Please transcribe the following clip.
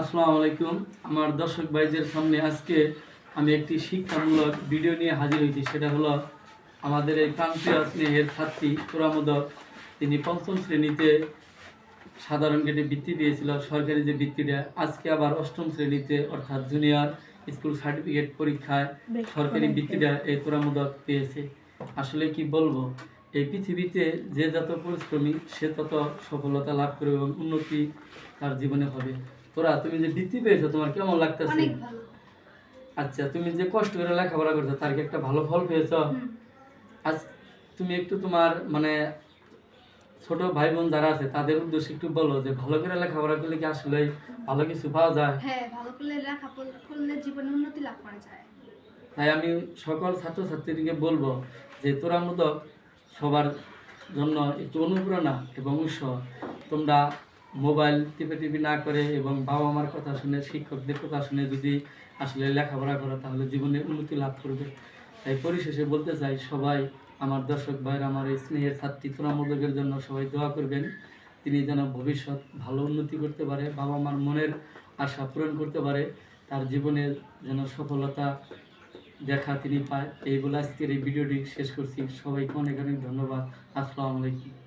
আসসালামু আলাইকুম। আমার দর্শক ভাইদের সামনে আজকে আমি একটি শিক্ষামূলক ভিডিও নিয়ে হাজির হয়েছি। সেটা হলো আমাদের এই প্রান্তীয় স্নেহের ছাত্রী তোরামোদক। তিনি পঞ্চম শ্রেণীতে সাধারণ গ্রেডে বৃত্তি পেয়েছিল, সরকারি যে বৃত্তিটা। আজকে আবার অষ্টম শ্রেণীতে অর্থাৎ জুনিয়র স্কুল সার্টিফিকেট পরীক্ষায় সরকারি বৃত্তিটা এই তোরামোদক পেয়েছে। আসলে কি বলবো, এই পৃথিবীতে যে যত পরিশ্রমী সে তত সফলতা লাভ করবে এবং উন্নতি তার জীবনে হবে। তোরা, তুমি যে বৃত্তি পেয়েছো তোমার কেমন লাগতেছে? অনেক ভালো। আচ্ছা, তুমি যে কষ্ট করে লেখাপড়া করছো তার কি একটা ভালো ফল পেয়েছো? আজ তুমি একটু তোমার ছোট ভাই বোন যারা আছে তাদের উদ্দেশ্যে একটু বলো যে ভালো করে লেখাপড়া করলে কি আসলে ভালো কিছু পাওয়া যায়? হ্যাঁ, ভালো করে লেখাপড়া করলে জীবনে উন্নতি লাভ করা যায়। তাই আমি সকল ছাত্রছাত্রীদেরকে বলবো যে তোরামোদক সবার জন্য একটু অনুপ্রেরণা এবং উৎসাহ। তোমরা মোবাইল টিপি না করে এবং বাবা মার কথা শুনে, শিক্ষকদের কথা শুনে যদি আসলে লেখাপড়া করো তাহলে জীবনে উন্নতি লাভ করবে। তাই পরিশেষে বলতে চাই, সবাই আমার দর্শক ভাইয়ের, আমার এই স্নেহের ছাত্রী তোরামোদকের জন্য সবাই দোয়া করবেন। তিনি যেন ভবিষ্যৎ ভালো উন্নতি করতে পারে, বাবা মার মনের আশা পূরণ করতে পারে, তার জীবনের যেন সফলতা দেখা তিনি পায়। এই বলে আজকের এই ভিডিওটি শেষ করছি। সবাইকে অনেক অনেক ধন্যবাদ। আসসালামু আলাইকুম।